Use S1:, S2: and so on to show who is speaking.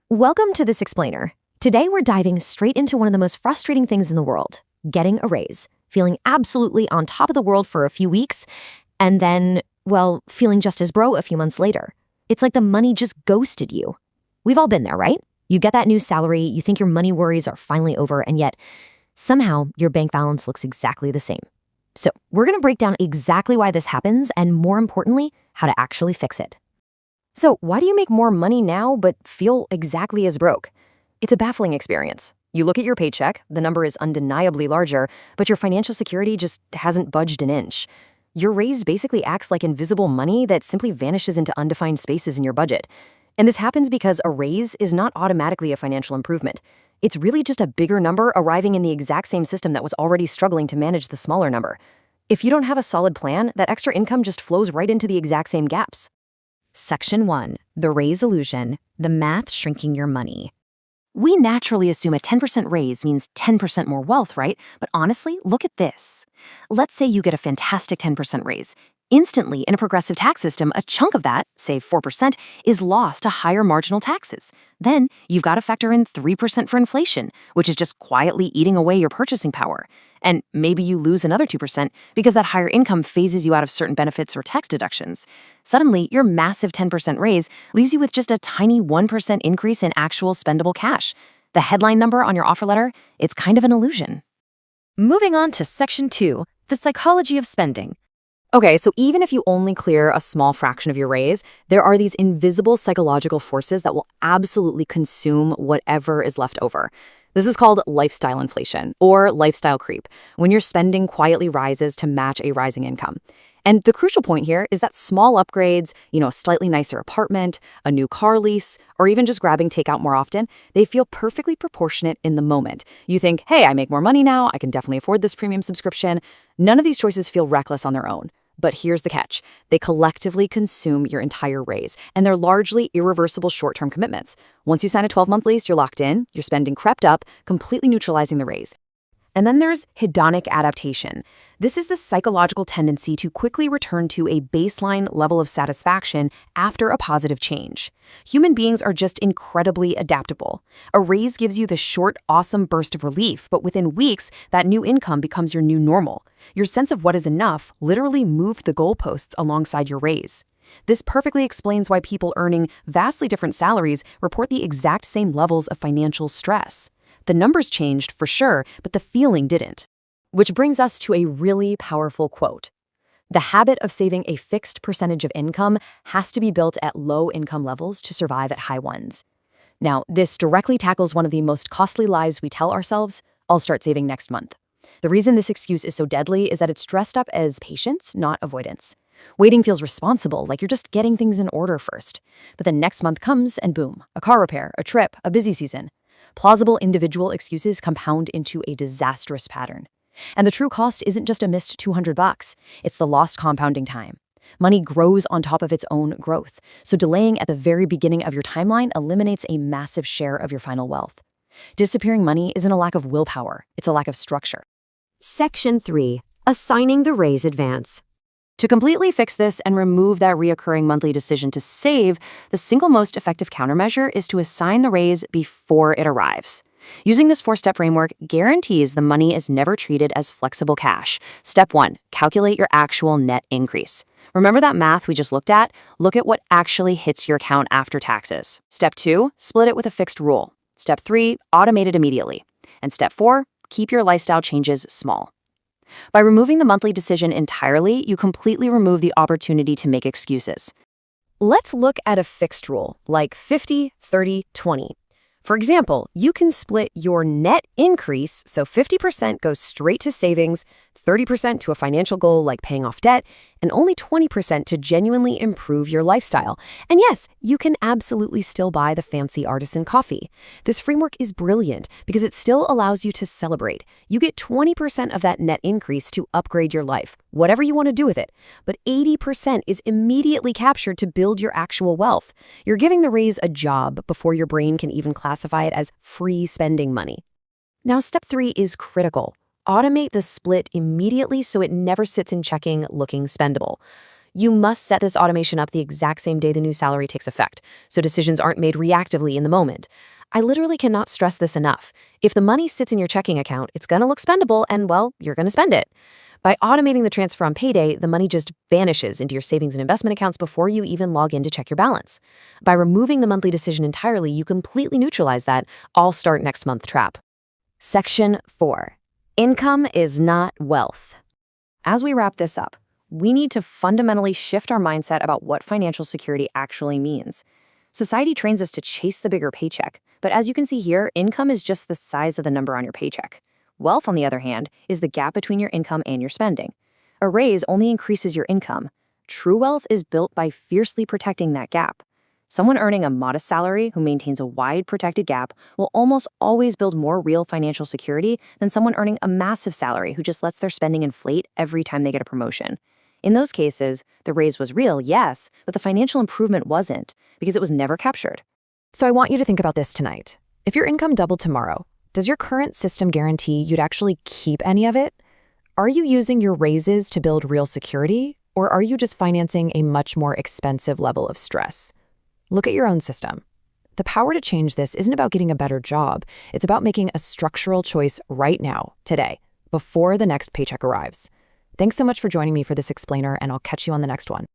S1: Welcome to This Explainer. Today we're diving straight into one of the most frustrating things in the world, getting a raise, feeling absolutely on top of the world for a few weeks, and then, well, feeling just as bro a few months later. It's like the money just ghosted you. We've all been there, right? You get that new salary, you think your money worries are finally over, and yet somehow your bank balance looks exactly the same. So we're going to break down exactly why this happens and, more importantly, how to actually fix it. So why do you make more money now but feel exactly as broke? It's a baffling experience. You look at your paycheck, the number is undeniably larger, but your financial security just hasn't budged an inch. Your raise basically acts like invisible money that simply vanishes into undefined spaces in your budget. And this happens because a raise is not automatically a financial improvement. It's really just a bigger number arriving in the exact same system that was already struggling to manage the smaller number. If you don't have a solid plan, that extra income just flows right into the exact same gaps. Section 1. The Raise Illusion, the math shrinking your money. We naturally assume a 10% raise means 10% more wealth, right? But honestly, look at this. Let's say you get a fantastic 10% raise. Instantly, in a progressive tax system, a chunk of that, say 4%, is lost to higher marginal taxes. Then, you've got to factor in 3% for inflation, which is just quietly eating away your purchasing power. And maybe you lose another 2% because that higher income phases you out of certain benefits or tax deductions. Suddenly, your massive 10% raise leaves you with just a tiny 1% increase in actual spendable cash. The headline number on your offer letter, it's kind of an illusion. Moving on to Section 2, the psychology of spending. Okay, so even if you only clear a small fraction of your raise, there are these invisible psychological forces that will absolutely consume whatever is left over. This is called lifestyle inflation or lifestyle creep, when your spending quietly rises to match a rising income. And the crucial point here is that small upgrades, a slightly nicer apartment, a new car lease, or even just grabbing takeout more often, they feel perfectly proportionate in the moment. You think, hey, I make more money now, I can definitely afford this premium subscription. None of these choices feel reckless on their own. But here's the catch. They collectively consume your entire raise, and they're largely irreversible short-term commitments. Once you sign a 12-month lease, you're locked in, your spending crept up, completely neutralizing the raise. And then there's hedonic adaptation. This is the psychological tendency to quickly return to a baseline level of satisfaction after a positive change. Human beings are just incredibly adaptable. A raise gives you the short, awesome burst of relief, but within weeks, that new income becomes your new normal. Your sense of what is enough literally moved the goalposts alongside your raise. This perfectly explains why people earning vastly different salaries report the exact same levels of financial stress. The numbers changed for sure, but the feeling didn't. Which brings us to a really powerful quote. The habit of saving a fixed percentage of income has to be built at low income levels to survive at high ones. Now, this directly tackles one of the most costly lies we tell ourselves: I'll start saving next month. The reason this excuse is so deadly is that it's dressed up as patience, not avoidance. Waiting feels responsible, like you're just getting things in order first. But then next month comes and boom, a car repair, a trip, a busy season. Plausible individual excuses compound into a disastrous pattern. And the true cost isn't just a missed $200, it's the lost compounding time. Money grows on top of its own growth, so delaying at the very beginning of your timeline eliminates a massive share of your final wealth. Disappearing money isn't a lack of willpower, it's a lack of structure. Section 3. Assigning the raise advance. To completely fix this and remove that reoccurring monthly decision to save, the single most effective countermeasure is to assign the raise before it arrives. Using this 4-step framework guarantees the money is never treated as flexible cash. Step 1. Calculate your actual net increase. Remember that math we just looked at? Look at what actually hits your account after taxes. Step 2. Split it with a fixed rule. Step 3. Automate it immediately. And Step 4. Keep your lifestyle changes small. By removing the monthly decision entirely, you completely remove the opportunity to make excuses. Let's look at a fixed rule, like 50, 30, 20. For example, you can split your net increase, so 50% goes straight to savings, 30% to a financial goal like paying off debt, and only 20% to genuinely improve your lifestyle. And yes, you can absolutely still buy the fancy artisan coffee. This framework is brilliant because it still allows you to celebrate. You get 20% of that net increase to upgrade your life, whatever you want to do with it. But 80% is immediately captured to build your actual wealth. You're giving the raise a job before your brain can even classify it as free spending money. Now, Step 3 is critical. Automate the split immediately so it never sits in checking looking spendable.
S2: You must set this automation up the exact same day the new salary takes effect, so decisions aren't made reactively in the moment. I literally cannot stress this enough. If the money sits in your checking account, it's going to look spendable and, well, you're going to spend it. By automating the transfer on payday, the money just vanishes into your savings and investment accounts before you even log in to check your balance. By removing the monthly decision entirely, you completely neutralize that "I'll start next month" trap.
S1: Section 4. Income is not wealth. As we wrap this up, we need to fundamentally shift our mindset about what financial security actually means. Society trains us to chase the bigger paycheck, but as you can see here, income is just the size of the number on your paycheck. Wealth, on the other hand, is the gap between your income and your spending. A raise only increases your income. True wealth is built by fiercely protecting that gap. Someone earning a modest salary who maintains a wide protected gap will almost always build more real financial security than someone earning a massive salary who just lets their spending inflate every time they get a promotion. In those cases, the raise was real, yes, but the financial improvement wasn't, because it was never captured.
S2: So I want you to think about this tonight. If your income doubled tomorrow, does your current system guarantee you'd actually keep any of it? Are you using your raises to build real security, or are you just financing a much more expensive level of stress? Look at your own system. The power to change this isn't about getting a better job. It's about making a structural choice right now, today, before the next paycheck arrives. Thanks so much for joining me for this explainer, and I'll catch you on the next one.